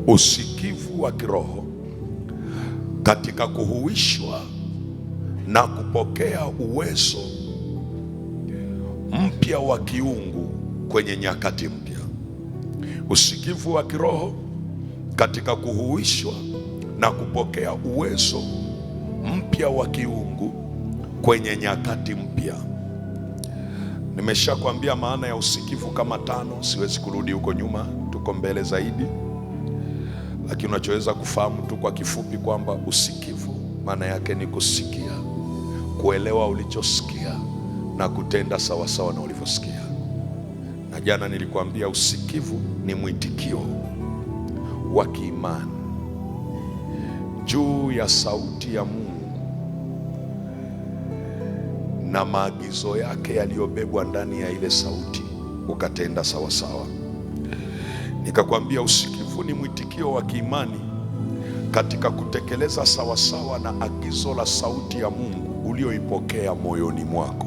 usikivu wa kiroho katika kuhuishwa na kupokea uwezo mpya wa kiungu kwenye nyakati mpya. Usikivu wa kiroho katika kuhuishwa na kupokea uwezo mpya wa kiungu kwenye nyakati mpya. Nimeshakwambia maana ya usikivu kama tano, siwezi kurudi huko nyuma, tuko mbele zaidi, lakini unachoweza kufahamu tu kwa kifupi kwamba usikivu maana yake ni kusikia, kuelewa ulichosikia na kutenda sawasawa na ulivyosikia. Na jana nilikwambia usikivu ni mwitikio wa kiimani juu ya sauti ya Mungu na maagizo yake yaliyobebwa ndani ya ile sauti, ukatenda sawasawa. Nikakwambia usikivu ni mwitikio wa kiimani katika kutekeleza sawasawa na agizo la sauti ya Mungu ulioipokea moyoni mwako.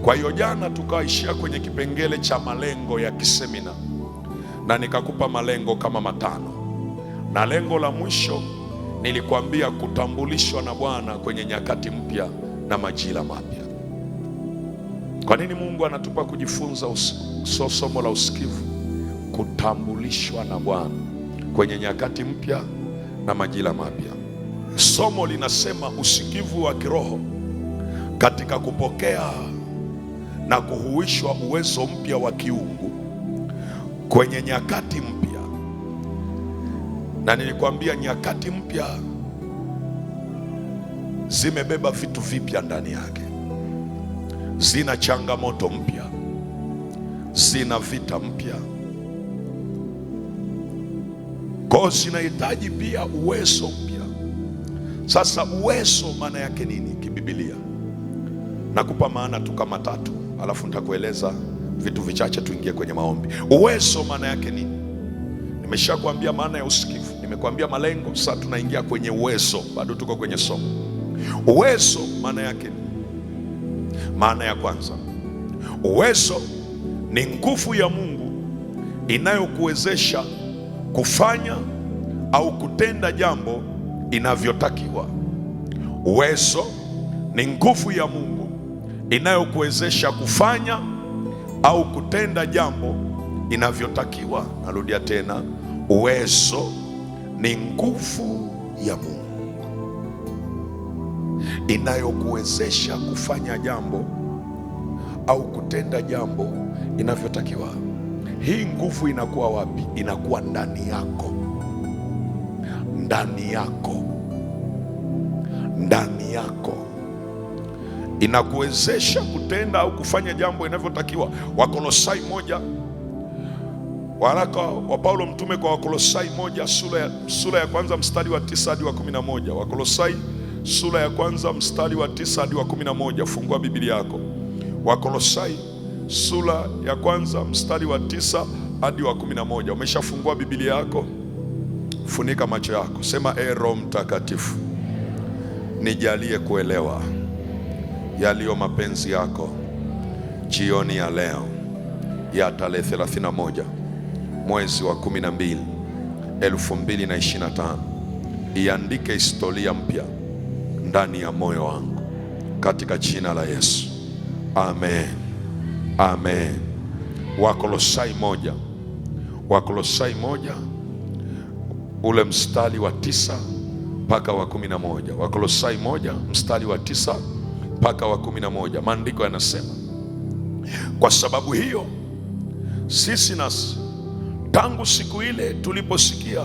Kwa hiyo jana tukaishia kwenye kipengele cha malengo ya kisemina, na nikakupa malengo kama matano, na lengo la mwisho nilikwambia kutambulishwa na Bwana kwenye nyakati mpya na majira mapya. Kwa nini Mungu anatupa kujifunza somo la usikivu? Kutambulishwa na Bwana kwenye nyakati mpya na majira mapya. Somo linasema usikivu wa kiroho katika kupokea na kuhuishwa uwezo mpya wa kiungu kwenye nyakati mpya. Na nilikwambia nyakati mpya zimebeba vitu vipya ndani yake, zina changamoto mpya, zina vita mpya, kwa zinahitaji pia uwezo mpya. Sasa uwezo maana yake nini kiBiblia? Nakupa maana tu kama tatu, alafu nitakueleza vitu vichache, tuingie kwenye maombi. Uwezo maana yake nini? Nimeshakwambia maana ya usikivu, nimekwambia malengo, sasa tunaingia kwenye uwezo, bado tuko kwenye somo. Uwezo maana yake nini? Maana ya kwanza, uwezo ni nguvu ya Mungu inayokuwezesha kufanya au kutenda jambo inavyotakiwa. Uwezo ni nguvu ya Mungu inayokuwezesha kufanya au kutenda jambo inavyotakiwa. Narudia tena, uwezo ni nguvu ya Mungu inayokuwezesha kufanya jambo au kutenda jambo inavyotakiwa. Hii nguvu inakuwa wapi? Inakuwa ndani yako, ndani yako, ndani yako. Inakuwezesha kutenda au kufanya jambo inavyotakiwa. Wakolosai 1, waraka wa Paulo mtume kwa Wakolosai 1 sura ya kwanza mstari wa 9 hadi wa 11. Wakolosai sura ya kwanza mstari wa 9 hadi wa 11. Fungua Biblia yako. Wakolosai sura ya kwanza mstari wa 9 hadi wa 11. Umeshafungua Biblia yako? Funika macho yako, sema Roho Mtakatifu, nijalie kuelewa yaliyo mapenzi yako jioni ya leo ya tarehe 31 mwezi wa 12 2025. Iandike historia mpya ndani ya moyo wangu katika jina la Yesu, amen, amen. Wakolosai 1, Wakolosai 1 ule mstari wa 9 mpaka wa 11. Wakolosai 1 mstari wa 9 mpaka wa 11. Maandiko yanasema, kwa sababu hiyo sisi nasi tangu siku ile tuliposikia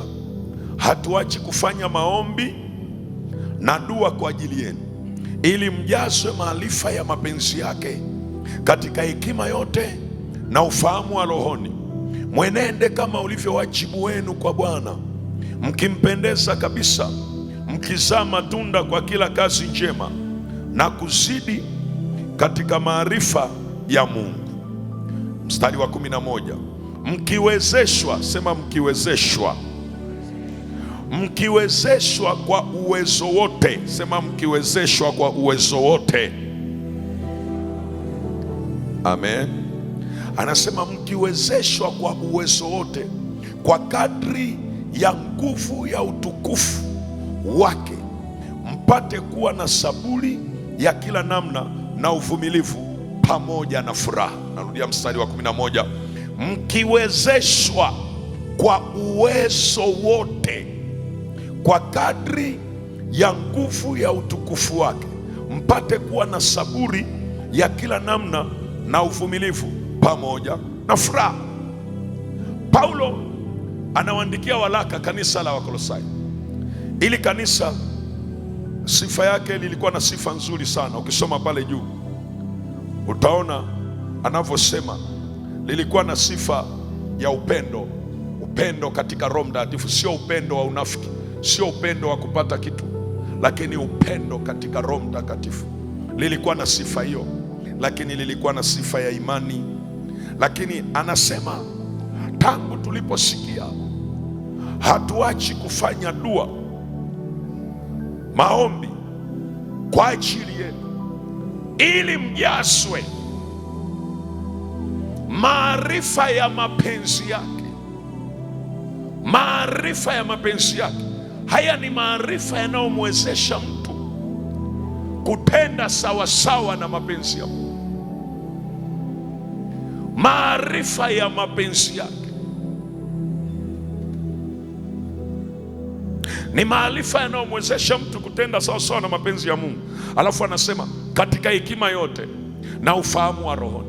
hatuachi kufanya maombi na dua kwa ajili yenu, ili mjazwe maarifa ya mapenzi yake katika hekima yote na ufahamu wa rohoni, mwenende kama ulivyo wajibu wenu kwa Bwana, mkimpendeza kabisa, mkizaa matunda kwa kila kazi njema na kuzidi katika maarifa ya Mungu. Mstari wa 11, mkiwezeshwa, sema mkiwezeshwa, mkiwezeshwa kwa uwezo wote, sema mkiwezeshwa kwa uwezo wote, amen. Anasema mkiwezeshwa kwa uwezo wote kwa kadri ya nguvu ya utukufu wake, mpate kuwa na saburi ya kila namna na uvumilivu pamoja na furaha. Narudia mstari wa 11, mkiwezeshwa kwa uwezo wote kwa kadri ya nguvu ya utukufu wake, mpate kuwa na saburi ya kila namna na uvumilivu pamoja na furaha. Paulo anawaandikia waraka kanisa la Wakolosai. Ili kanisa sifa yake lilikuwa na sifa nzuri sana. Ukisoma pale juu utaona anavyosema lilikuwa na sifa ya upendo. Upendo katika Roho Mtakatifu, sio upendo wa unafiki, sio upendo wa kupata kitu, lakini upendo katika Roho Mtakatifu. Lilikuwa na sifa hiyo, lakini lilikuwa na sifa ya imani. Lakini anasema tangu tuliposikia hatuachi kufanya dua, maombi kwa ajili yenu, ili mjazwe maarifa ya mapenzi yake. Maarifa ya mapenzi yake, haya ni maarifa yanayomwezesha mtu kutenda sawasawa na mapenzi ya Mungu. Maarifa ya mapenzi yake ni maarifa yanayomwezesha mtu kutenda sawasawa na mapenzi ya Mungu. Alafu anasema katika hekima yote na ufahamu wa rohoni,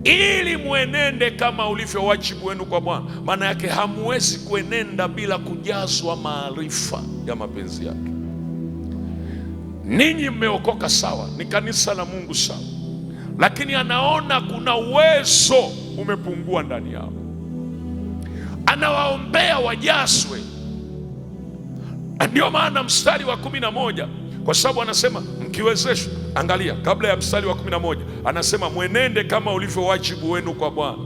ili mwenende kama ulivyo wajibu wenu kwa Bwana. Maana yake hamwezi kuenenda bila kujazwa maarifa ya mapenzi yake. Ninyi mmeokoka sawa, ni kanisa la Mungu sawa, lakini anaona kuna uwezo umepungua ndani yao, anawaombea wajazwe. Ndio maana mstari wa 11, kwa sababu anasema mkiwezeshwa. Angalia, kabla ya mstari wa 11 anasema mwenende kama ulivyo wajibu wenu kwa Bwana,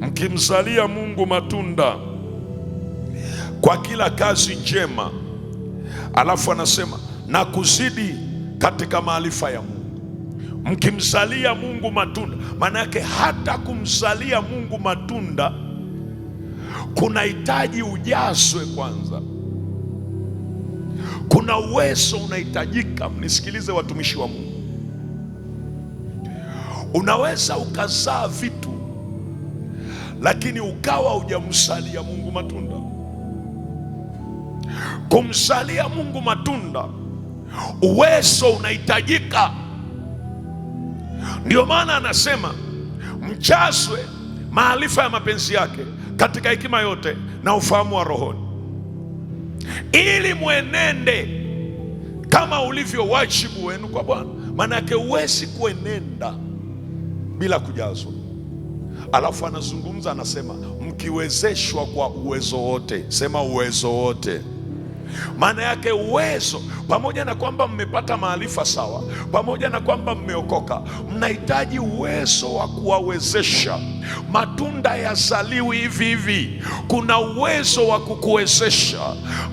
mkimzalia Mungu matunda kwa kila kazi njema. Alafu anasema na kuzidi katika maarifa ya Mungu. Mkimzalia Mungu matunda, maana yake hata kumzalia Mungu matunda kunahitaji ujazwe kwanza. Kuna uwezo unahitajika. Mnisikilize watumishi wa Mungu, unaweza ukazaa vitu lakini ukawa hujamzalia Mungu matunda. Kumzalia Mungu matunda, uwezo unahitajika. Ndio maana anasema mjazwe maarifa ya mapenzi yake katika hekima yote na ufahamu wa rohoni, ili mwenende kama ulivyo wajibu wenu kwa Bwana. Maana yake huwezi kuenenda bila kujazwa. Alafu anazungumza anasema mkiwezeshwa kwa uwezo wote. Sema uwezo wote. Maana yake uwezo, pamoja na kwamba mmepata maarifa sawa, pamoja na kwamba mmeokoka, mnahitaji uwezo wa kuwawezesha. Matunda yazaliwi hivi hivi. Kuna uwezo wa kukuwezesha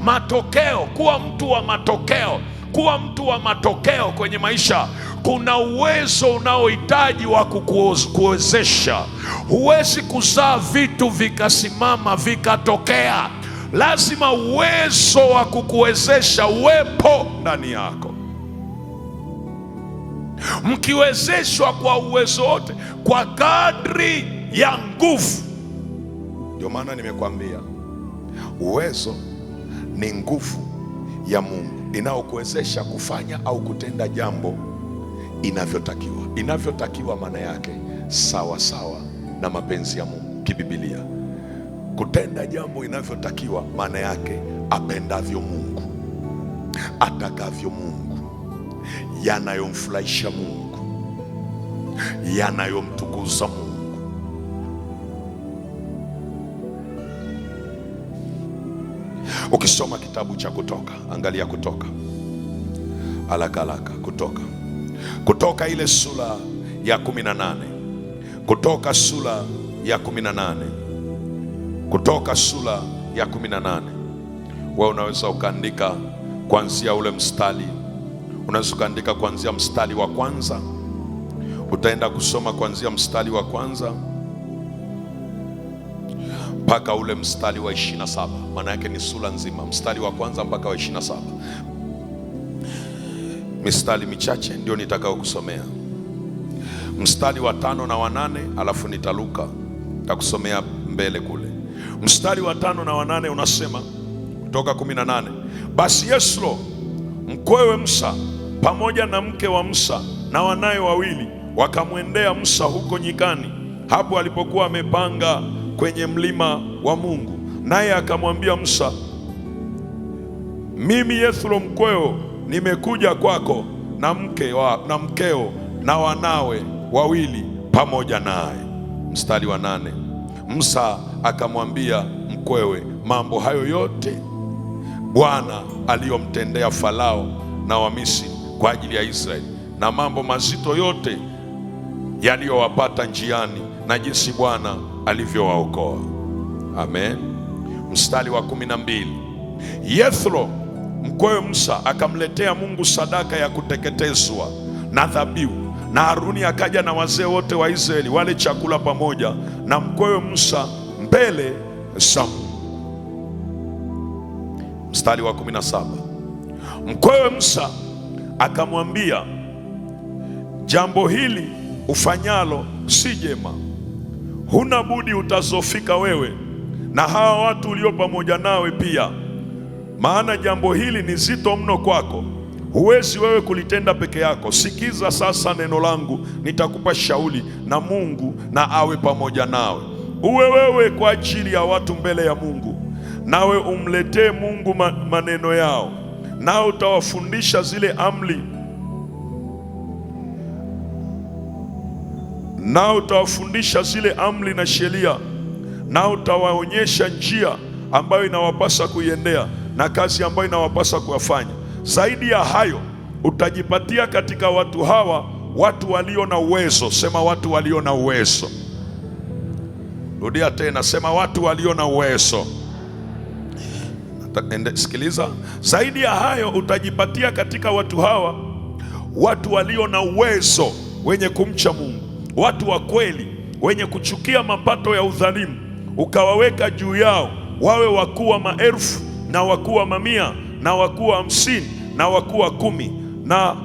matokeo, kuwa mtu wa matokeo, kuwa mtu wa matokeo kwenye maisha. Kuna uwezo unaohitaji wa kukuwezesha. Huwezi kuzaa vitu vikasimama vikatokea. Lazima uwezo wa kukuwezesha uwepo ndani yako. Mkiwezeshwa kwa uwezo wote kwa kadri ya nguvu. Ndio maana nimekwambia uwezo ni nguvu ya Mungu inayokuwezesha kufanya au kutenda jambo inavyotakiwa. Inavyotakiwa maana yake sawa sawa na mapenzi ya Mungu kiBiblia. Kutenda jambo inavyotakiwa maana yake apendavyo Mungu, atakavyo Mungu, yanayomfurahisha Mungu, yanayomtukuza Mungu. Ukisoma kitabu cha Kutoka, angalia Kutoka, alaka Kutoka ile sura ya 18, Kutoka sura ya 18, Kutoka sura ya 18. Wewe unaweza ukaandika kuanzia ule mstari, unaweza ukaandika kuanzia mstari wa kwanza Utaenda kusoma kuanzia mstari wa kwanza mpaka ule mstari wa 27. Maana yake ni sura nzima, mstari wa kwanza mpaka wa 27. Mistari michache ndio nitakao kusomea, mstari wa 5 na wa 8, alafu nitaluka nitakusomea mbele kule. Mstari wa 5 na wa 8 unasema, kutoka 18: basi Yethro mkwewe Musa pamoja na mke wa Musa na wanaye wawili wakamwendea Musa huko nyikani, hapo alipokuwa amepanga kwenye mlima wa Mungu. Naye akamwambia Musa, mimi Yethro mkweo nimekuja kwako na mkeo na wanawe wawili pamoja naye. Mstari wa 8: Musa akamwambia mkwewe mambo hayo yote Bwana aliyomtendea Farao na Wamisri kwa ajili ya Israeli, na mambo mazito yote yaliyowapata njiani, na jinsi Bwana alivyowaokoa. Amen. Mstari wa 12: Yethro mkwewe Musa akamletea Mungu sadaka ya kuteketezwa na dhabihu, na Haruni akaja na wazee wote wa Israeli wale chakula pamoja na mkwewe Musa mbele za Mungu. Mstari wa 17: mkwewe Musa akamwambia, jambo hili ufanyalo si jema, huna budi utazofika wewe na hawa watu ulio pamoja nawe pia, maana jambo hili ni zito mno kwako, huwezi wewe kulitenda peke yako. Sikiza sasa neno langu, nitakupa shauri, na Mungu na awe pamoja nawe. Uwe wewe kwa ajili ya watu mbele ya Mungu, nawe umletee Mungu maneno yao, nao utawafundisha zile amri, na sheria, nao utawaonyesha njia ambayo inawapasa kuiendea na kazi ambayo inawapasa kuyafanya. Zaidi ya hayo, utajipatia katika watu hawa watu walio na uwezo. Sema watu walio na uwezo. Rudia tena, sema watu walio na uwezo. Sikiliza, zaidi ya hayo utajipatia katika watu hawa watu walio na uwezo, wenye kumcha Mungu, watu wa kweli, wenye kuchukia mapato ya udhalimu, ukawaweka juu yao wawe wakuu wa maelfu na wakuu wa mamia na wakuu wa 50 na wakuu wa 10, na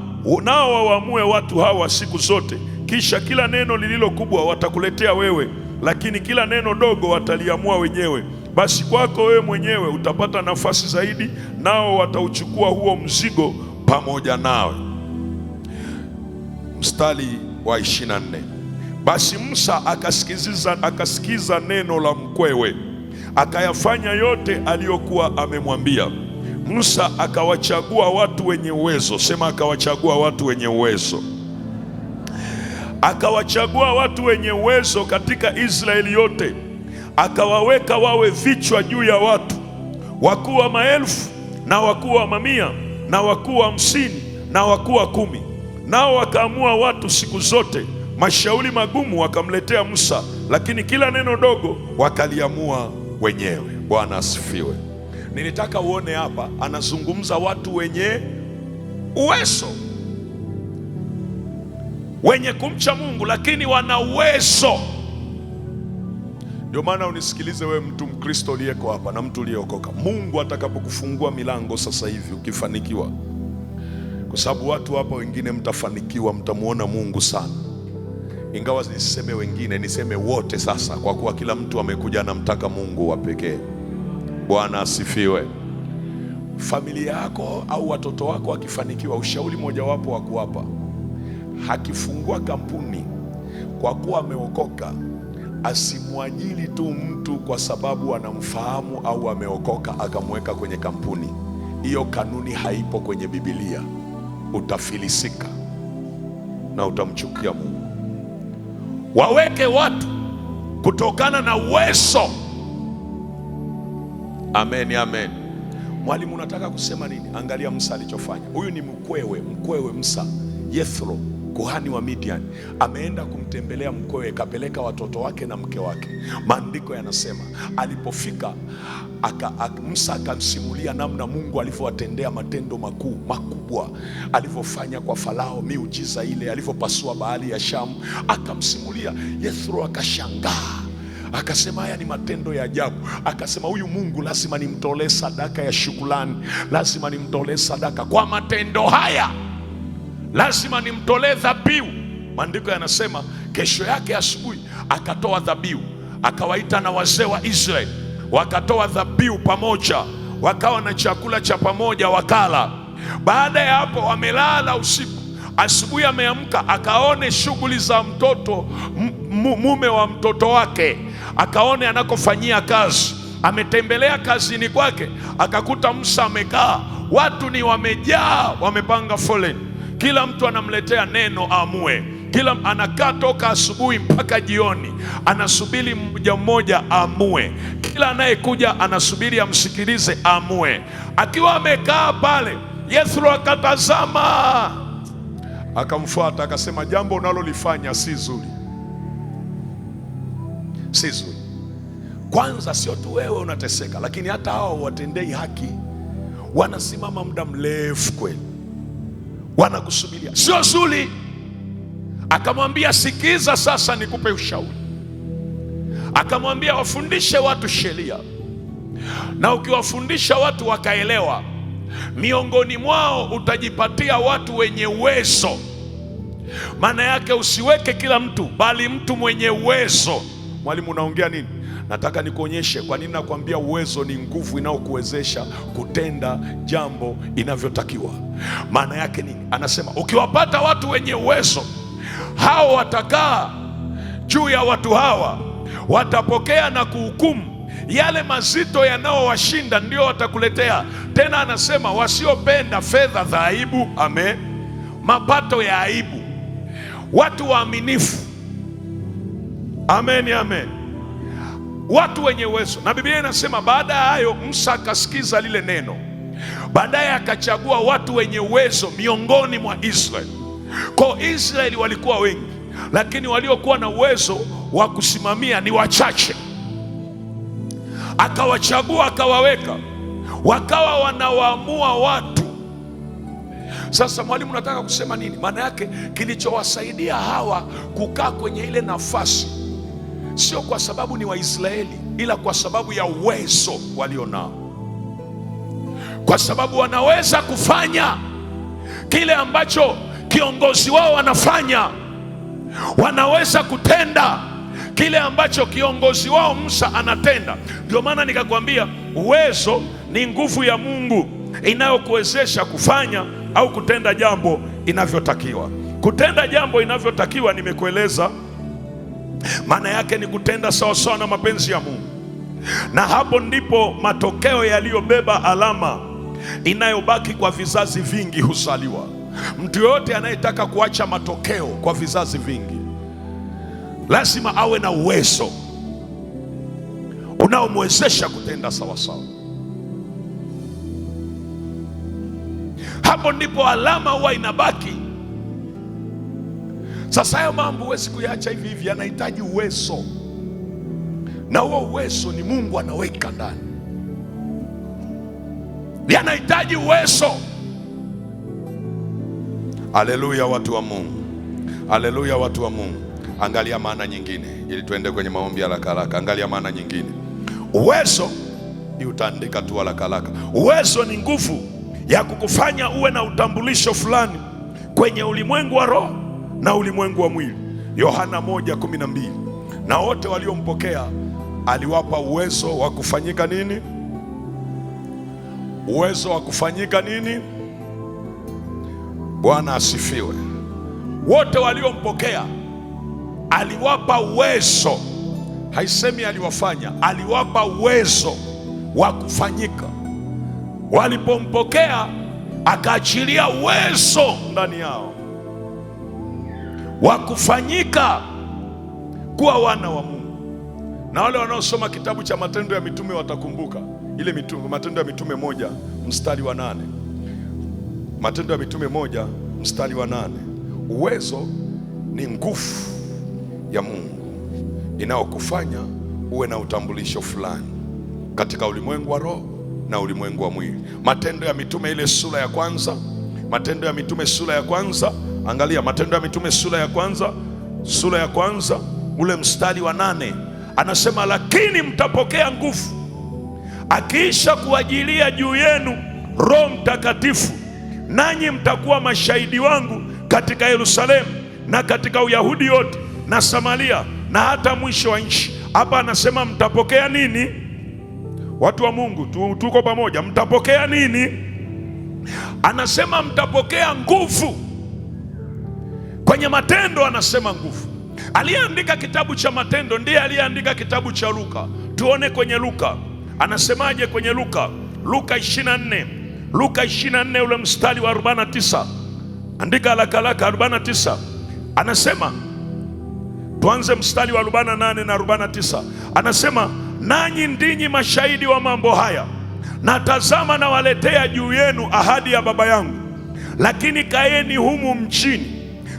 nao wawaamue watu hawa siku zote. Kisha kila neno lililo kubwa watakuletea wewe, lakini kila neno dogo wataliamua wenyewe. Basi kwako wewe mwenyewe utapata nafasi zaidi, nao watauchukua huo mzigo pamoja nawe. Mstari wa 24: basi Musa akasikiza neno la mkwewe, akayafanya yote aliyokuwa amemwambia. Musa akawachagua watu wenye uwezo. Sema akawachagua watu wenye uwezo. Akawachagua watu wenye uwezo katika Israeli yote, akawaweka wawe vichwa juu ya watu, wakuu wa maelfu na wakuu wa mamia na wakuu wa 50 na wakuu wa 10. Nao wakaamua watu siku zote. Mashauri magumu wakamletea Musa, lakini kila neno dogo wakaliamua wenyewe. Bwana asifiwe. Nilitaka uone hapa anazungumza watu wenye uwezo, wenye kumcha Mungu, lakini wana uwezo. Ndio maana unisikilize wewe mtu Mkristo uliyeko hapa na mtu uliyeokoka, Mungu atakapokufungua milango sasa hivi ukifanikiwa, kwa sababu watu hapa wengine mtafanikiwa, mtamuona Mungu sana. Ingawa nisiseme wengine, niseme wote sasa, kwa kuwa kila mtu amekuja anamtaka Mungu wa pekee. Bwana asifiwe. Familia yako au watoto wako wakifanikiwa, ushauri mojawapo wa kuwapa, hakifungua kampuni kwa kuwa ameokoka, asimwajiri tu mtu kwa sababu anamfahamu au ameokoka akamweka kwenye kampuni. Hiyo kanuni haipo kwenye Biblia. Utafilisika na utamchukia Mungu. Waweke watu kutokana na uwezo. Amen, amen. Mwalimu, unataka kusema nini? Angalia Musa alichofanya. Huyu ni mkwewe Musa, Yethro. kuhani wa Midian, ameenda kumtembelea mkwewe, kapeleka watoto wake na mke wake. Maandiko yanasema alipofika Musa akamsimulia namna Mungu alivyowatendea matendo makubwa, alivyofanya kwa Farao, miujiza ile, alivyopasua bahari ya Shamu, akamsimulia. Yethro akashangaa, akasema haya ni matendo ya ajabu. Akasema huyu Mungu lazima nimtolee sadaka ya shukrani, lazima nimtolee sadaka kwa matendo haya, lazima nimtolee dhabihu. Maandiko yanasema kesho yake asubuhi akatoa dhabihu, akawaita na wazee wa Israeli, wakatoa dhabihu pamoja, wakawa na chakula cha pamoja wakala. Baada ya hapo wamelala usiku, asubuhi ameamka, akaone shughuli za mtoto, mume wa mtoto wake, akaone anakofanyia kazi. Ametembelea kazini kwake, akakuta Musa amekaa, watu ni wamejaa, wamepanga foleni, kila mtu anamletea neno amue. Kila anakaa toka asubuhi mpaka jioni, anasubiri mmoja mmoja amue. Kila anayekuja anasubiri amsikilize amue. Akiwa amekaa pale, Yethro akatazama, akamfuata, akasema jambo unalolifanya si zuri, si zuri. Kwanza sio tu wewe unateseka, lakini hata hao watendei haki, wanasimama muda mrefu kweli, wanakusubiria, sio zuri. Akamwambia sikiza, sasa nikupe ushauri. Akamwambia wafundishe watu sheria, na ukiwafundisha watu wakaelewa, miongoni mwao utajipatia watu wenye uwezo. Maana yake usiweke kila mtu, bali mtu mwenye uwezo. Mwalimu, unaongea nini? Nataka nikuonyeshe kwa nini nakwambia uwezo ni nguvu inayokuwezesha kutenda jambo inavyotakiwa. Maana yake nini? Anasema ukiwapata watu wenye uwezo, hao watakaa juu ya watu hawa, watapokea na kuhukumu yale mazito yanayowashinda, ndio watakuletea. Tena anasema wasiopenda fedha za aibu, amen, mapato ya aibu, watu waaminifu, amen, amen, watu wenye uwezo. Na Biblia inasema baada ya hayo Musa akasikiza lile neno, baadaye akachagua watu wenye uwezo miongoni mwa Israeli. Kwa Israeli walikuwa wengi, lakini waliokuwa na uwezo wa kusimamia ni wachache. Akawachagua, akawaweka, wakawa wanawaamua watu. Sasa mwalimu, nataka kusema nini? Maana yake kilichowasaidia hawa kukaa kwenye ile nafasi sio kwa sababu ni Waisraeli, ila kwa sababu ya uwezo walionao, kwa sababu wanaweza kufanya kile ambacho kiongozi wao anafanya, wanaweza kutenda kile ambacho kiongozi wao Musa anatenda. Ndio maana nikakwambia uwezo ni nguvu ya Mungu inayokuwezesha kufanya au kutenda jambo inavyotakiwa. Kutenda jambo inavyotakiwa, nimekueleza maana yake ni kutenda sawasawa na mapenzi ya Mungu, na hapo ndipo matokeo yaliyobeba alama inayobaki kwa vizazi vingi huzaliwa. Mtu yoyote anayetaka kuacha matokeo kwa vizazi vingi lazima awe na uwezo unaomwezesha kutenda sawasawa. Hapo ndipo alama huwa inabaki. Sasa hayo mambo huwezi kuyaacha hivi hivi, yanahitaji uwezo, na huo uwezo ni Mungu anaweka ndani, yanahitaji uwezo. Haleluya, watu wa Mungu, haleluya, watu wa Mungu. Angalia maana nyingine ili tuende kwenye maombi ya haraka haraka. Angalia maana nyingine. Uwezo ni utaandika tu haraka haraka. Uwezo ni nguvu ya kukufanya uwe na utambulisho fulani kwenye ulimwengu wa roho na ulimwengu wa mwili. Yohana 1:12. Na wote waliompokea aliwapa uwezo wa kufanyika nini? Uwezo wa kufanyika nini? Bwana asifiwe. Wote waliompokea aliwapa uwezo. Haisemi aliwafanya, aliwapa uwezo wa kufanyika. Walipompokea akaachilia uwezo ndani yao wa kufanyika kuwa wana wa Mungu. Na wale wanaosoma kitabu cha Matendo ya Mitume watakumbuka ile Matendo ya Mitume 1 mstari wa 8. Matendo ya Mitume 1 mstari wa 8. Uwezo ni nguvu ya Mungu inayokufanya uwe na utambulisho fulani katika ulimwengu wa roho na ulimwengu wa mwili. Matendo ya Mitume ile sura ya kwanza, Matendo ya Mitume sura ya kwanza, angalia Matendo ya Mitume sura ya kwanza ule mstari wa 8, anasema lakini mtapokea nguvu akiisha kuajilia juu yenu Roho Mtakatifu, nanyi mtakuwa mashahidi wangu katika Yerusalemu na katika Uyahudi yote na Samaria na hata mwisho wa nchi. Hapa anasema mtapokea nini? Watu wa Mungu, tuko pamoja. Mtapokea nini? Anasema mtapokea nguvu. Kwenye Matendo anasema nguvu. Aliyeandika kitabu cha Matendo ndiye aliyeandika kitabu cha Luka. Tuone kwenye Luka anasemaje. Kwenye Luka 24 ule mstari wa 49. Andika haraka 49. Anasema, tuanze mstari wa 48 na 49. Anasema, nanyi ndinyi mashahidi wa mambo haya, na tazama nawaletea juu yenu ahadi ya Baba yangu, lakini kaeni humu mjini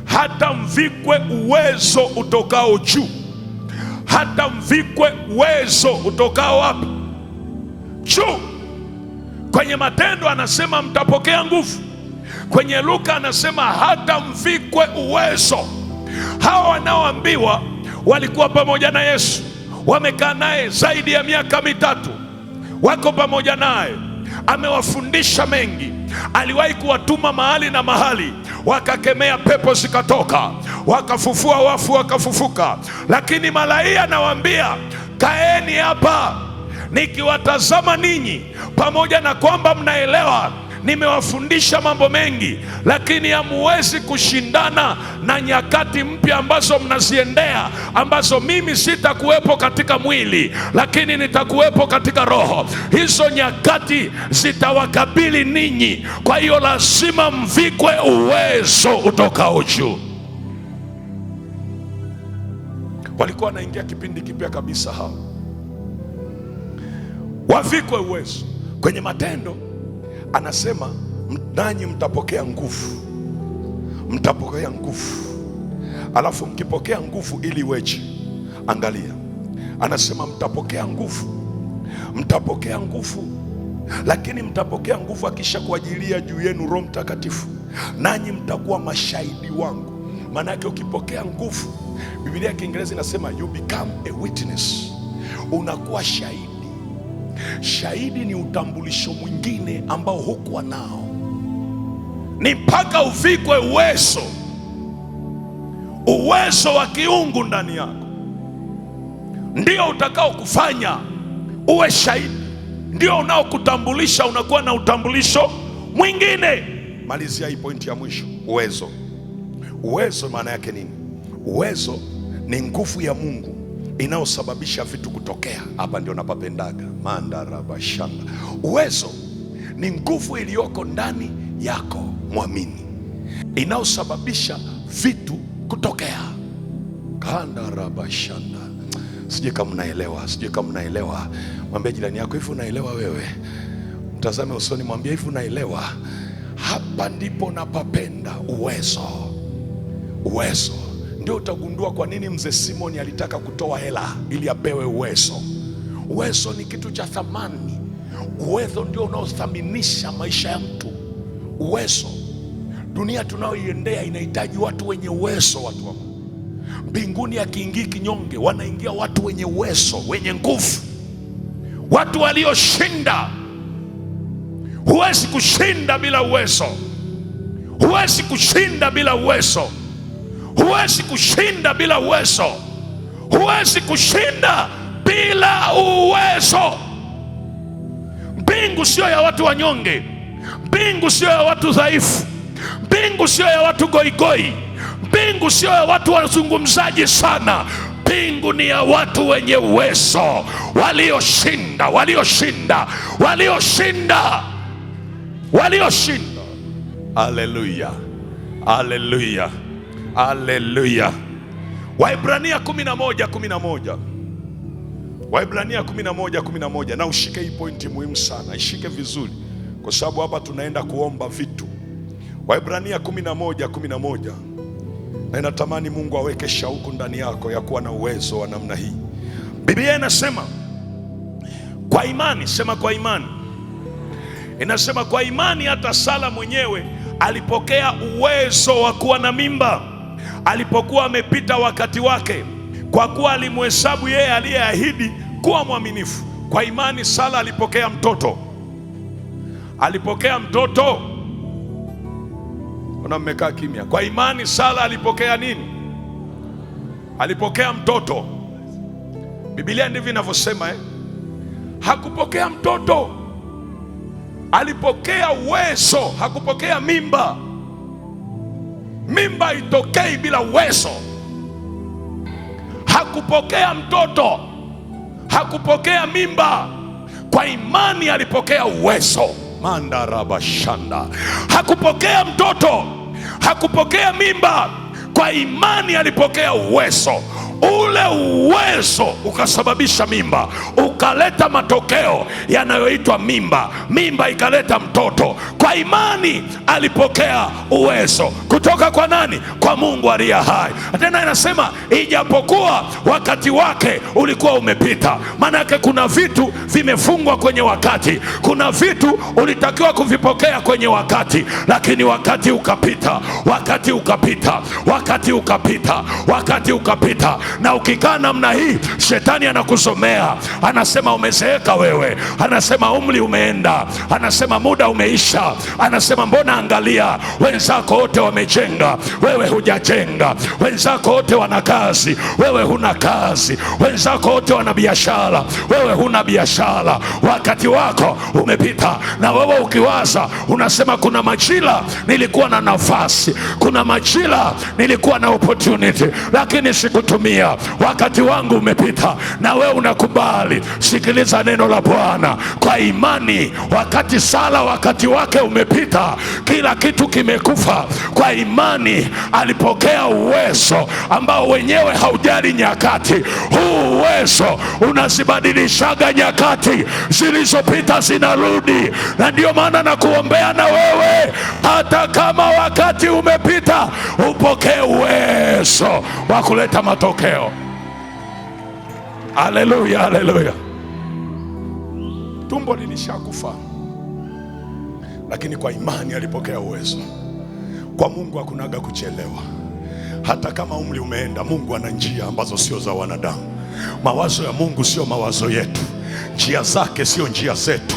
hata mvikwe uwezo utokao juu. Hata mvikwe uwezo utokao wapi? Juu. Kwenye Matendo anasema mtapokea nguvu. Kwenye Luka anasema hata mvikwe uwezo. Hawa wanaoambiwa walikuwa pamoja na Yesu, wamekaa naye zaidi ya miaka 3, wako pamoja naye, amewafundisha mengi. Aliwahi kuwatuma mahali na mahali, wakakemea pepo zikatoka, wakafufua wafu wakafufuka. Lakini malaika anawaambia kaeni hapa nikiwatazama ninyi, pamoja na kwamba mnaelewa nimewafundisha mambo mengi, lakini hamuwezi kushindana na nyakati mpya ambazo mnaziendea, ambazo mimi sitakuwepo katika mwili, lakini nitakuwepo katika roho. Hizo nyakati zitawakabili ninyi, kwa hiyo lazima mvikwe uwezo utokao juu. Walikuwa wanaingia kipindi kipya kabisa hao, wavikwe uwezo. Kwenye Matendo anasema nanyi mtapokea nguvu, mtapokea nguvu. Alafu mkipokea nguvu ili weje, angalia, anasema mtapokea nguvu, lakini mtapokea nguvu akisha kuajilia juu yenu Roho Mtakatifu, nanyi mtakuwa mashahidi wangu. Maana yake ukipokea nguvu, Biblia ya Kiingereza inasema you become a witness, unakuwa shahidi. Shahidi ni utambulisho mwingine ambao hukuwa nao, ni mpaka uvikwe uwezo wa kiungu ndani yako, ndio utakao kufanya uwe shahidi, ndio unaokutambulisha, unakuwa na utambulisho mwingine. Malizia hii pointi ya mwisho, uwezo. Uwezo maana yake nini? Uwezo ni nguvu ya Mungu inayosababisha vitu kutokea. Hapa ndio napapendaga mandarabashanda. Uwezo ni nguvu iliyoko ndani yako mwamini, inayosababisha vitu kutokea. Kandarabashanda. Sijui kama mnaelewa. Mwambie jirani yako, hivi unaelewa wewe? Mtazame usoni, mwambie hivi unaelewa? Hapa ndipo napapenda uwezo. Uwezo ndio utagundua kwa nini mzee Simoni alitaka kutoa hela ili apewe uwezo. Uwezo ni kitu cha thamani. Uwezo ndio unaothaminisha maisha ya mtu. Uwezo, dunia tunayoiendea inahitaji watu wenye uwezo. Watu wa mbinguni akiingii kinyonge, wanaingia watu wenye uwezo, wenye nguvu, watu walioshinda. Huwezi kushinda bila uwezo. Huwezi kushinda bila uwezo. Huwezi kushinda bila uwezo. Huwezi kushinda bila uwezo. Mbingu sio ya watu wanyonge. Mbingu sio ya watu dhaifu. Mbingu sio ya watu goigoi. Mbingu sio ya watu wazungumzaji sana. Mbingu ni ya watu wenye uwezo, walioshinda. Haleluya, haleluya, haleluya. Waibrania 11:11. Waibrania 11:11. Na ushike hii pointi muhimu sana, ishike vizuri, kwa sababu hapa tunaenda kuomba vitu. Waibrania 11:11 Na inatamani Mungu aweke shauku ndani yako ya kuwa na uwezo wa namna hii. Biblia inasema kwa imani, sema kwa imani. Inasema kwa imani hata Sara mwenyewe alipokea uwezo wa kuwa na mimba alipokuwa amepita wakati wake, kwa kuwa alimhesabu yeye aliyeahidi kuwa mwaminifu. Kwa imani Sara alipokea mtoto. Alipokea mtoto. Ona mmekaa kimya. Kwa imani Sara alipokea nini? Alipokea mtoto. Biblia ndivyo inavyosema Hakupokea mtoto, alipokea uwezo. Hakupokea mimba. Mimba itokei bila uwezo. Hakupokea mtoto, hakupokea mimba. Kwa imani alipokea uwezo. Mandaraba shanda. Hakupokea mtoto, hakupokea mimba. Kwa imani alipokea uwezo. Ule uwezo ukasababisha mimba, ukaleta matokeo yanayoitwa mimba. Mimba ikaleta mtoto. Kwa imani alipokea uwezo. Kutoka kwa nani? Kwa Mungu aliye hai. Tena inasema ijapokuwa wakati wake ulikuwa umepita. Maana yake kuna vitu vimefungwa kwenye wakati. Kuna vitu ulitakiwa kuvipokea kwenye wakati, lakini wakati ukapita. Wakati ukapita. Wakati ukapita. Wakati ukapita. Na ukikaa namna hii, shetani anakusomea, anasema umezeeka wewe, anasema umri umeenda, anasema muda umeisha, anasema mbona angalia wenzako wote wamejenga, wewe hujajenga. Wenzako wote wana kazi, wewe huna kazi. Wenzako wote wana biashara, wewe huna biashara. Wakati wako umepita. Na wewe ukiwaza unasema kuna majira nilikuwa na nafasi, kuna majira nilikuwa na opportunity, lakini sikutumia. Wakati wangu umepita. Na wewe unakubali. Sikiliza neno la Bwana. Kwa imani wakati Sara wakati wake umepita, kila kitu kimekufa. Kwa imani alipokea uwezo ambao wenyewe haujali nyakati. Huu uwezo unazibadilishaga nyakati zilizopita, zinarudi. Na ndio maana nakuombea na wewe, hata kama wakati umepita, upokee uwezo wa kuleta matokeo. Haleluya, haleluya. Tumbo lilishakufa, lakini kwa imani alipokea uwezo. Kwa Mungu hakunaga kuchelewa. Hata kama umri umeenda, Mungu ana njia ambazo sio za wanadamu. Mawazo ya Mungu sio mawazo yetu, njia zake sio njia zetu.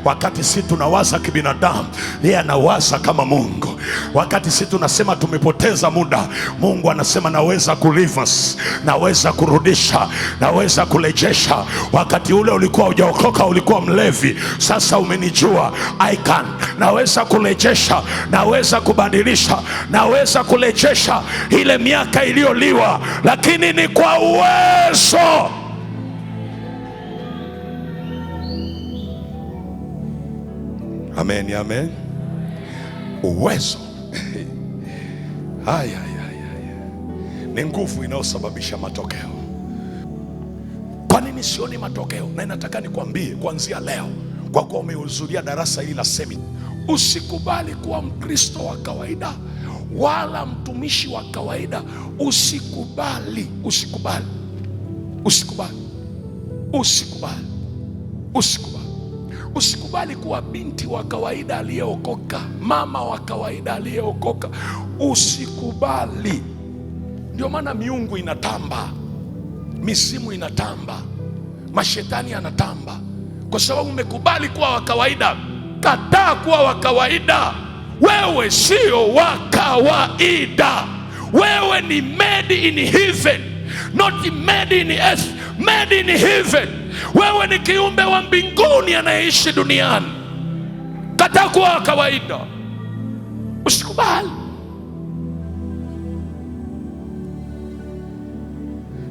Wakati sisi tunawaza kibinadamu, yeye anawaza kama Mungu. Wakati sisi tunasema tumepoteza muda, Mungu anasema naweza kureverse, naweza kurudisha, naweza kurejesha. Wakati ule ulikuwa hujaokoka, ulikuwa mlevi, sasa umenijua, I can. Naweza kurejesha, naweza kubadilisha, naweza kurejesha ile miaka iliyoliwa, lakini ni kwa uwezo. Amen, amen. Uwezo ni nguvu inayosababisha matokeo. Kwa nini sioni matokeo? Na nataka nikwambie kuanzia leo, kwa kuwa umehudhuria darasa hili la semina, usikubali kuwa Mkristo wa kawaida wala mtumishi wa kawaida. Usikubali, usikubali, usikubali, usikubali, usikubali. Usikubali kuwa binti wa kawaida aliyeokoka, mama wa kawaida aliyeokoka. Usikubali. Ndio maana miungu inatamba, misimu inatamba, mashetani yanatamba, kwa sababu umekubali kuwa wa kawaida. Kataa kuwa wa kawaida. Wewe sio wa kawaida. Wewe ni made in heaven, not made in earth, made in heaven. Wewe ni kiumbe wa mbinguni anayeishi duniani. Kataa kuwa wa kawaida. Usikubali.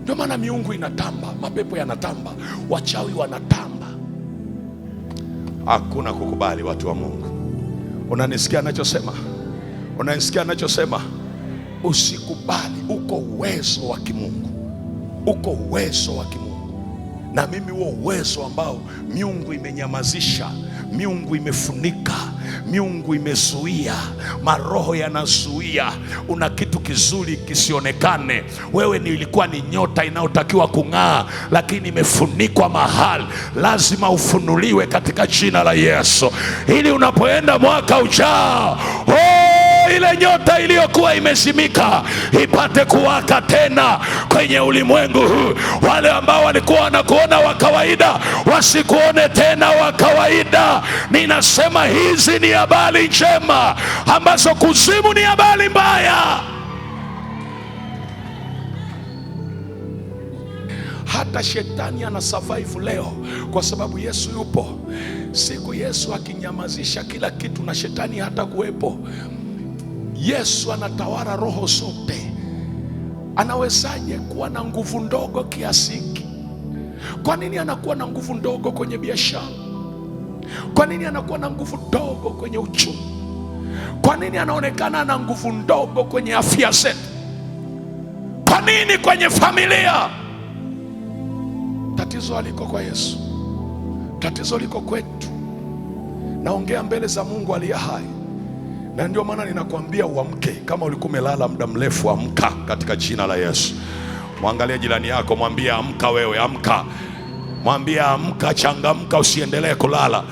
Ndio maana miungu inatamba, mapepo yanatamba, wachawi wanatamba. Hakuna kukubali, watu wa Mungu. Unanisikia anachosema? Unanisikia anachosema? Usikubali. Uko uwezo wa kimungu, uko uwezo wa kimungu. Na mimi huo uwezo ambao miungu imenyamazisha, miungu imefunika, miungu imezuia, maroho yanazuia, una kitu kizuri kisionekane. Wewe ilikuwa ni nyota inayotakiwa kung'aa, lakini imefunikwa mahali. Lazima ufunuliwe katika jina la Yesu, ili unapoenda mwaka ujao, ile nyota iliyokuwa imezimika ipate kuwaka tena kwenye ulimwengu huu. Wale ambao walikuwa wanakuona wa kawaida wasikuone tena wa kawaida. Ninasema hizi ni habari njema ambazo kuzimu ni habari mbaya. Hata shetani ana survive leo kwa sababu Yesu yupo. Siku Yesu akinyamazisha kila kitu na shetani hata kuwepo, Yesu anatawala roho zote. Anawezaje kuwa na nguvu ndogo kiasi hiki? Kwa nini anakuwa na nguvu ndogo kwenye biashara? Kwa nini anakuwa na nguvu ndogo kwenye uchumi? Kwa nini anaonekana na nguvu ndogo kwenye afya zetu? Kwa nini kwenye familia? Tatizo haliko kwa Yesu, tatizo liko kwetu. Naongea mbele za Mungu aliye hai, na ndio maana ninakwambia uamke. Kama ulikuwa umelala muda mrefu, amka katika jina la Yesu. Mwangalie jirani yako, mwambie amka. Wewe amka, mwambie amka, changamka, usiendelee kulala.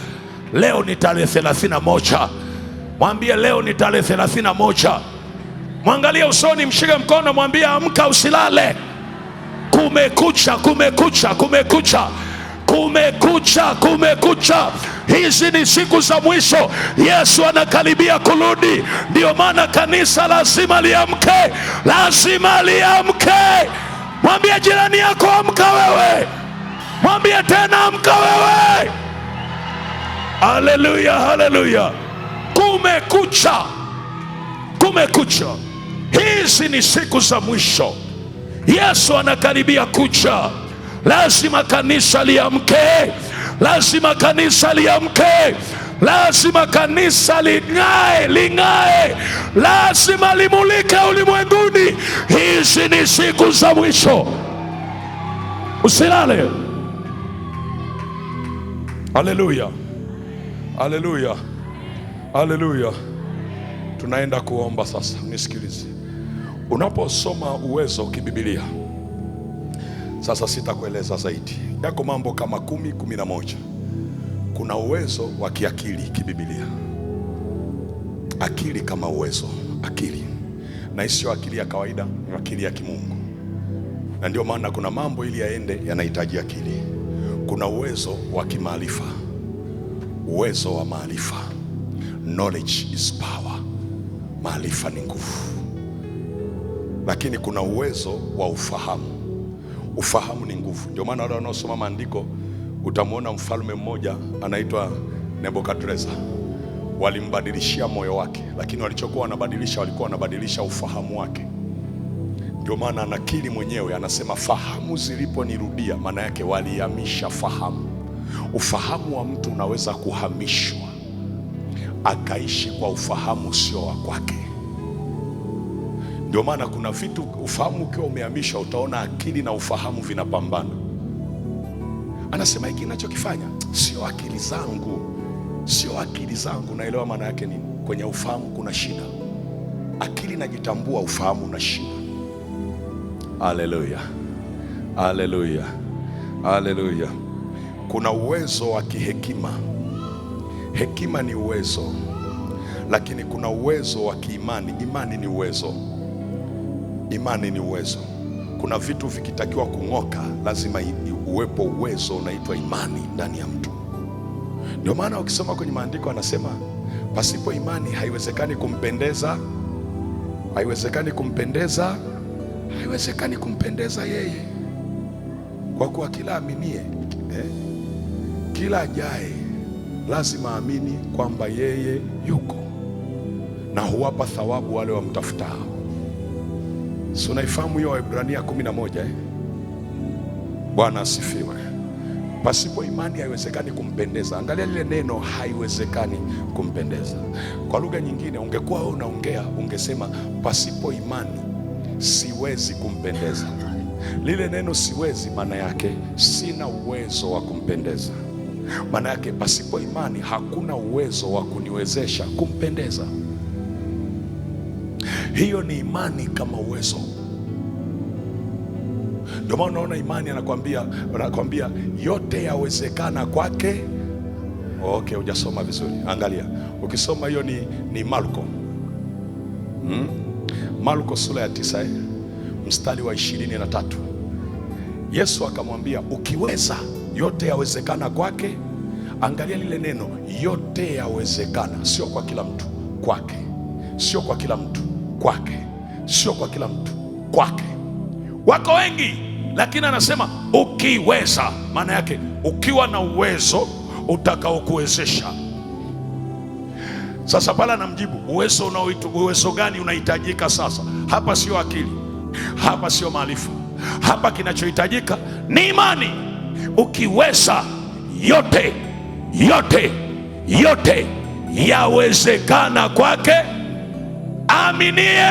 Leo ni tarehe 31. Mwambie leo ni tarehe 31. Mwangalie usoni, mshike mkono, mwambie amka, usilale. Kumekucha, kumekucha, kumekucha, kumekucha, kumekucha. Hizi ni siku za mwisho. Yesu anakaribia kurudi. Ndio maana kanisa lazima liamke, lazima liamke. Mwambie jirani yako amka wewe. Mwambie tena amka wewe. Haleluya, haleluya. Kumekucha, kumekucha. Hizi ni siku za mwisho. Yesu anakaribia kuja. Lazima kanisa liamke, lazima kanisa liamke, lazima kanisa ling'ae, ling'ae, lazima limulike ulimwenguni. Hizi ni siku za mwisho. Usilale. Haleluya, haleluya, haleluya. Tunaenda kuomba sasa. Nisikilize. Unaposoma Uwezo kiBiblia, sasa sitakueleza zaidi, yako mambo kama 10-11. Kuna uwezo wa kiakili kiBiblia, akili kama uwezo, akili, na isiyo akili ya kawaida, ni akili ya kimungu. Na ndio maana kuna mambo ili yaende yanahitaji akili. Kuna uwezo wa kimaarifa, uwezo wa maarifa. Knowledge is power, maarifa ni nguvu. Lakini kuna uwezo wa ufahamu. Ufahamu ni nguvu. Ndio maana wale wanaosoma maandiko utamwona mfalme mmoja anaitwa Nebukadreza. Walimbadilishia moyo wake, lakini walichokuwa wanabadilisha, walikuwa wanabadilisha ufahamu wake. Ndio maana anakiri mwenyewe, anasema fahamu ziliponirudia. Maana yake walihamisha fahamu. Ufahamu wa mtu unaweza kuhamishwa akaishi kwa ufahamu sio wa kwake. Ndio maana kuna vitu ufahamu ukiwa umehamisha, utaona akili na ufahamu vinapambana. Anasema hiki ninachokifanya sio akili zangu, sio akili zangu. Naelewa maana yake nini? Kwenye ufahamu kuna shida. Akili najitambua, ufahamu una shida. Haleluya, haleluya, haleluya. Kuna uwezo wa kihekima. Hekima ni uwezo, lakini kuna uwezo wa kiimani. Imani ni uwezo, imani ni uwezo. Kuna vitu vikitakiwa kung'oka, lazima uwepo uwezo unaitwa imani ndani ya mtu. Ndio maana ukisoma kwenye maandiko anasema pasipo imani haiwezekani kumpendeza, haiwezekani kumpendeza, haiwezekani kumpendeza yeye. Kwa kuwa kila aminie, kila ajaye lazima amini kwamba yeye yuko na huwapa thawabu wale wamtafutao. Si unaifahamu hiyo Waebrania 11? Bwana asifiwe. Pasipo imani haiwezekani kumpendeza. Angalia lile neno, haiwezekani kumpendeza. Kwa lugha nyingine, ungekuwa wewe unaongea ungesema pasipo imani siwezi kumpendeza. Lile neno siwezi, maana yake sina uwezo wa kumpendeza. Maana yake pasipo imani hakuna uwezo wa kuniwezesha kumpendeza. Hiyo ni imani kama uwezo. Ndio maana unaona imani anakuambia yote yawezekana kwake. Okay, hujasoma vizuri. Angalia, ukisoma hiyo ni Marko. Marko sura ya 9 mstari wa 23. Yesu akamwambia ukiweza, yote yawezekana kwake. Angalia lile neno, yote yawezekana. Sio kwa kila mtu, kwake. Sio kwa kila mtu, kwake. Sio kwa kila mtu, kwake. Wako wengi, lakini anasema ukiweza. Maana yake ukiwa na uwezo utakaokuwezesha. Sasa pala namjibu, uwezo gani unahitajika sasa? Hapa sio akili, hapa sio maarifa, hapa kinachohitajika ni imani. Ukiweza, yote yawezekana kwake aminie.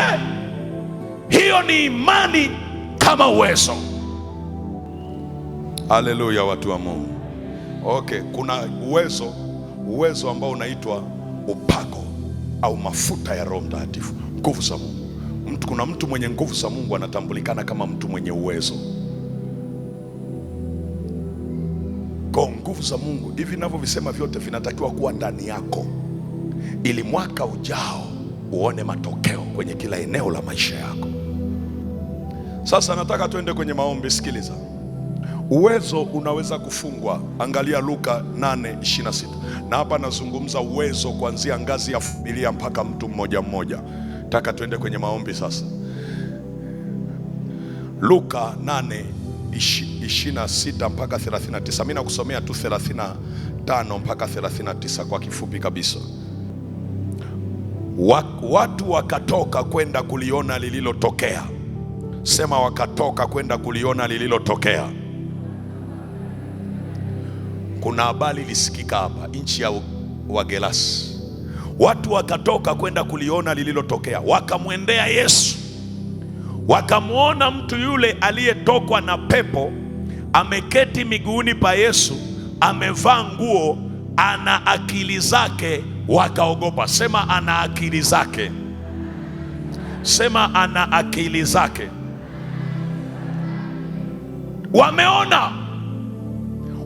Hiyo ni imani kama uwezo. Haleluya, watu wa Mungu. Okay, kuna uwezo ambao unaitwa upako au mafuta ya Roho Mtakatifu, nguvu za Mungu. Kuna mtu mwenye nguvu za Mungu anatambulikana kama mtu mwenye uwezo. Kwa nguvu za Mungu hivi ninavyovisema vyote vinatakiwa kuwa ndani yako, ili mwaka ujao uone matokeo kwenye kila eneo la maisha yako. Sasa nataka tuende kwenye maombi. Sikiliza, uwezo unaweza kufungwa. Angalia Luka 8:26, na hapa nazungumza uwezo kuanzia ngazi ya familia mpaka mtu mmoja mmoja. Nataka tuende kwenye maombi sasa. Luka 8:26 mpaka 39. Mimi nakusomea tu 35 mpaka 39 kwa kifupi kabisa. Watu wakatoka kwenda kuliona lililotokea. Sema, wakatoka kwenda kuliona lililotokea. Kuna habari ilisikika hapa nchi ya Wagerasi. Watu wakatoka kwenda kuliona lililotokea, wakamwendea Yesu, wakamwona mtu yule aliyetokwa na pepo ameketi miguuni pa Yesu, amevaa nguo, ana akili zake, wakaogopa. Sema, ana akili zake. Sema, ana akili zake. Wameona,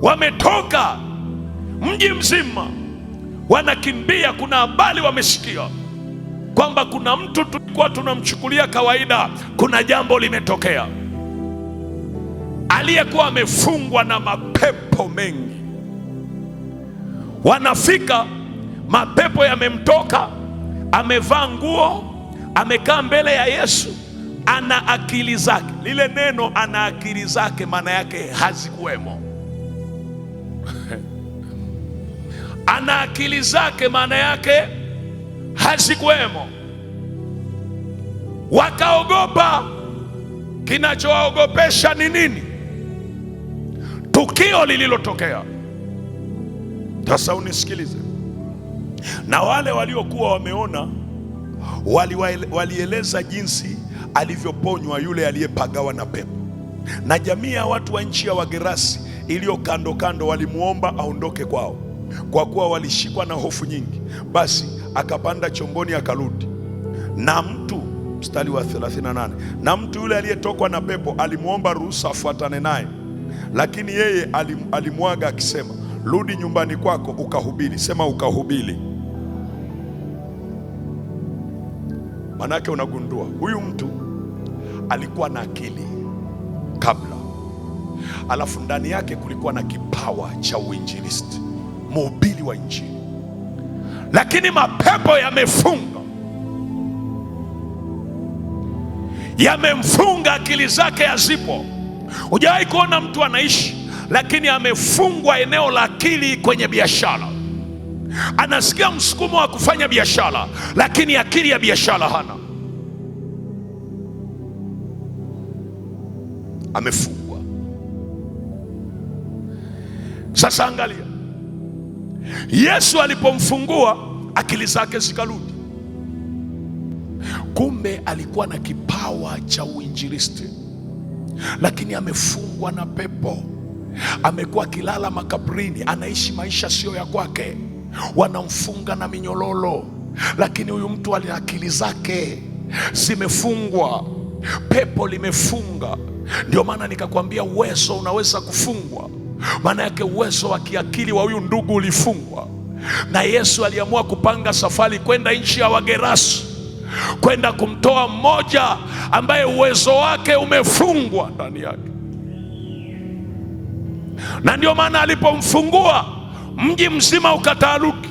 wametoka mji mzima, wanakimbia. Kuna habari wamesikia kwamba kuna mtu tulikuwa tunamchukulia kawaida, kuna jambo limetokea, aliyekuwa amefungwa na mapepo mengi. Wanafika, mapepo yamemtoka, amevaa nguo, amekaa mbele ya Yesu, ana akili zake. Lile neno ana akili zake maana yake hazikuwemo. Ana akili zake maana yake hazikuwemo. Wakaogopa. Kinachowaogopesha ni nini? Tukio lililotokea. Sasa unisikilize, na wale waliokuwa wameona walieleza jinsi alivyoponywa yule aliyepagawa na pepo. Na jamii ya watu wa nchi ya Wagerasi iliyo kando kando walimuomba aondoke kwao, kwa kuwa walishikwa na hofu nyingi. Basi akapanda chomboni akarudi. Na mtu, mstari wa 38, na mtu yule aliyetokwa na pepo alimuomba ruhusa afuatane naye, lakini yeye alimwaga akisema, rudi nyumbani kwako ukahubiri. Sema, ukahubiri. Manake unagundua huyu mtu alikuwa na akili kabla, alafu ndani yake kulikuwa na kipawa cha uinjilisti, mhubiri wa Injili, lakini mapepo yamemfunga, akili zake hazipo. Hujawahi kuona mtu anaishi lakini amefungwa eneo la akili kwenye biashara. Anasikia msukumo wa kufanya biashara, lakini akili ya biashara hana. Amefungwa. Sasa angalia, Yesu alipomfungua akili zake zikarudi. Kumbe alikuwa na kipawa cha uinjilisti, lakini amefungwa na pepo. amekuwa akilala makaburini, anaishi maisha sio ya kwake, wanamfunga na minyololo, lakini huyu mtu ali akili zake zimefungwa, pepo limefunga. Ndio maana nikakwambia uwezo unaweza kufungwa. Maana yake uwezo wa kiakili wa huyu ndugu ulifungwa, na Yesu aliamua kupanga safari kwenda nchi ya Wagerasi, kwenda kumtoa mmoja ambaye uwezo wake umefungwa ndani yake. Na ndio maana alipomfungua mji mzima ukataharuki,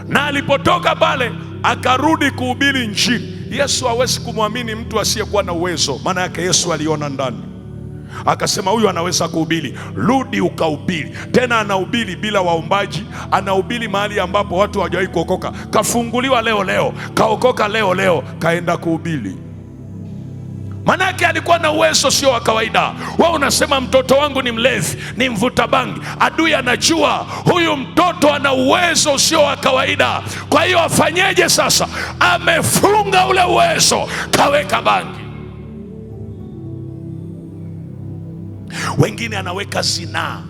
na alipotoka pale akarudi kuhubiri Injili. Yesu hawezi kumwamini mtu asiyekuwa na uwezo. Maana yake Yesu aliona ndani, akasema huyu anaweza kuhubiri, rudi ukahubiri. Tena anahubiri bila waombaji, anahubiri mahali ambapo watu hawajawahi kuokoka. Kafunguliwa leo, kaokoka leo, kaenda kuhubiri. Maana yake alikuwa na uwezo sio wa kawaida. Wewe unasema mtoto wangu ni mlevi, ni mvuta bangi. Adui anajua huyu mtoto ana uwezo sio wa kawaida. Kwa hiyo afanyeje sasa? Amefunga ule uwezo, kaweka bangi. Wengine anaweka zinaa.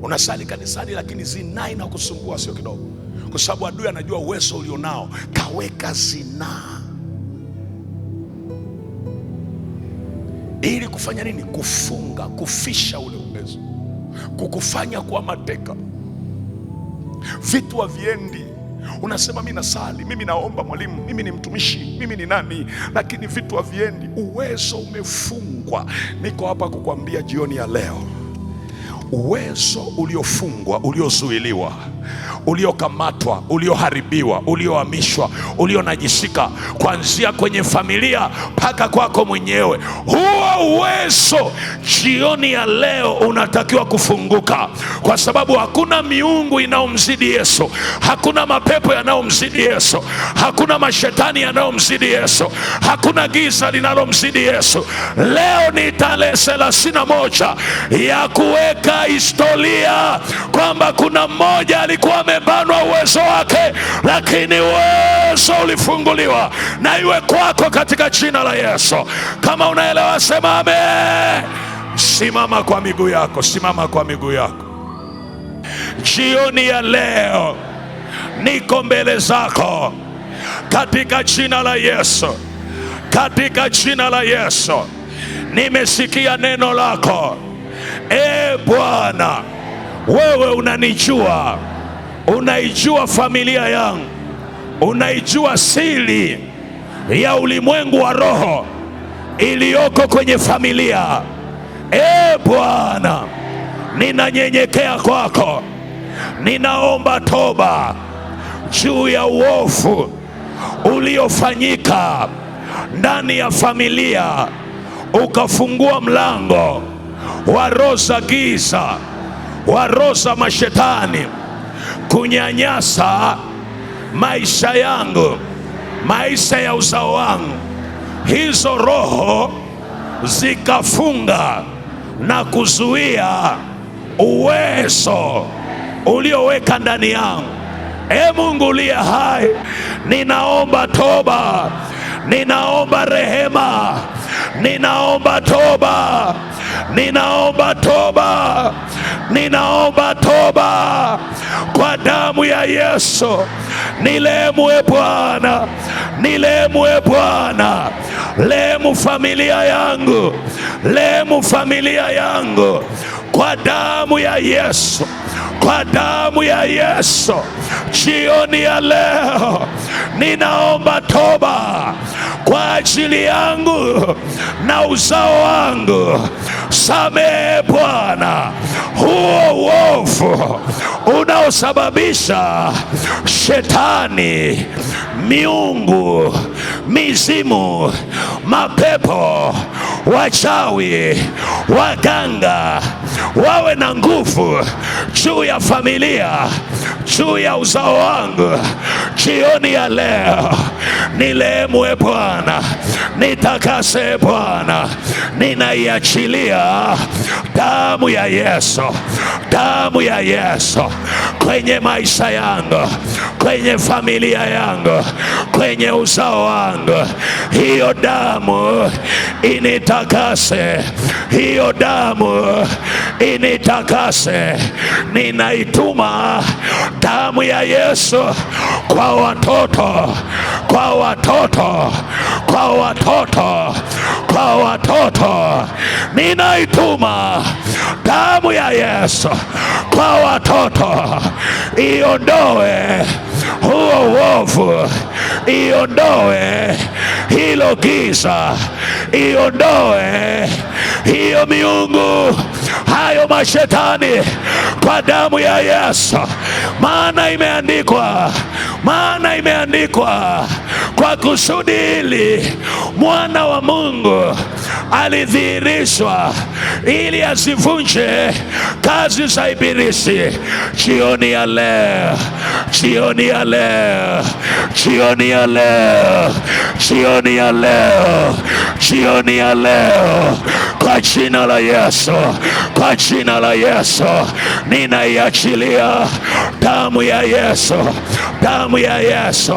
Unasali kanisani lakini zinaa inakusumbua sio kidogo, kwa sababu adui anajua uwezo ulionao, kaweka zinaa. Ili kufanya nini? Kufunga, kufisha ule uwezo, kukufanya kuwa mateka. Vitu haviendi. Unasema mimi nasali, mimi naomba mwalimu, mimi ni mtumishi, mimi ni nani, lakini vitu haviendi. Uwezo umefungwa. Niko hapa kukwambia jioni ya leo, uwezo uliofungwa, uliozuiliwa, uliokamatwa, ulioharibiwa, uliohamishwa, ulionajisika, kuanzia kwenye familia mpaka kwako mwenyewe, huo uwezo jioni ya leo unatakiwa kufunguka, kwa sababu hakuna miungu inaomzidi Yesu, hakuna mapepo yanayomzidi Yesu, hakuna mashetani yanayomzidi Yesu, hakuna giza linalomzidi Yesu. Leo ni tarehe 31 ya kuweka historia kwamba kuna mmoja alikuwa amebanwa uwezo wake, lakini uwezo ulifunguliwa. Na iwe kwako katika jina la Yesu. Kama unaelewa sema amen. Simama kwa miguu yako, simama kwa miguu yako. Jioni ya leo niko mbele zako katika jina la Yesu, katika jina la Yesu. Nimesikia neno lako. Bwana, wewe unanijua, unaijua familia yangu, unaijua siri ya ulimwengu wa roho iliyoko kwenye familia. Bwana, ninanyenyekea kwako, ninaomba toba juu ya uovu uliofanyika ndani ya familia, ukafungua mlango wa roho za giza, wa roho za mashetani kunyanyasa maisha yangu, maisha ya uzao wangu. Hizo roho zikafunga na kuzuia uwezo ulioweka ndani yangu. Mungu uliye hai, ninaomba toba, ninaomba rehema, ninaomba toba, ninaomba toba, ninaomba toba kwa damu ya Yesu. Nilehemu Bwana, nilehemu Bwana, lehemu familia yangu, lehemu familia yangu kwa damu ya Yesu, kwa damu ya Yesu. Jioni ya leo ninaomba toba kwa ajili yangu na uzao wangu. Samehe Bwana huo uovu unaosababisha shetani, miungu, mizimu, mapepo, wachawi, waganga wawe na nguvu juu ya familia, juu ya uzao wangu. Jioni ya leo nilehemu Bwana, nitakase Bwana. Ninaiachilia damu ya Yesu, damu ya Yesu kwenye maisha yangu, kwenye familia yangu, kwenye uzao wangu. Hiyo damu initakase, hiyo damu initakase. Ninaituma damu ya Yesu kwa watoto, kwa watoto, kwa watoto, kwa watoto. Ninaituma damu ya Yesu kwa watoto. Iondoe huo uovu, iondoe hilo giza, iondoe hiyo miungu, hayo mashetani kwa damu ya Yesu. Maana imeandikwa, maana imeandikwa, kwa kusudi hili mwana wa Mungu alidhihirishwa ili azivunje kazi za ibilisi. Jioni ya leo, jioni ya leo, jioni ya leo, jioni ya leo, jioni ya leo, kwa jina la Yesu, kwa jina la Yesu, ninaiachilia damu ya Yesu. Damu ya Yesu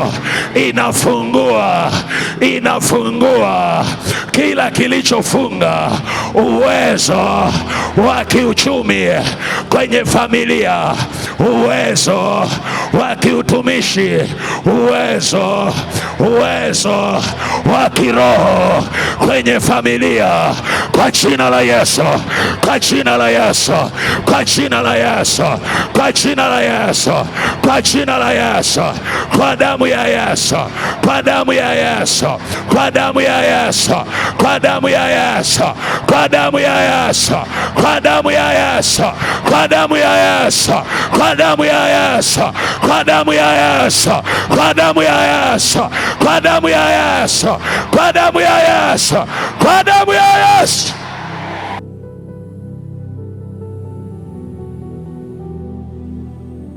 inafungua, inafungua kila kilichofunga uwezo wa kiuchumi kwenye familia, uwezo wa kiutumishi, uwezo wa kiroho kwenye familia, kwa jina la Yesu, kwa jina la Yesu, kwa jina la Yesu, kwa jina la Yesu, kwa jina la Yesu, kwa damu ya Yesu, kwa damu ya Yesu, kwa damu ya Yesu, kwa damu ya Yesu, kwa damu ya Yesu, kwa damu ya Yesu, kwa damu ya Yesu, kwa damu ya Yesu, kwa damu ya Yesu, kwa damu ya Yesu, kwa damu ya Yesu, kwa damu ya Yesu, kwa damu ya Yesu.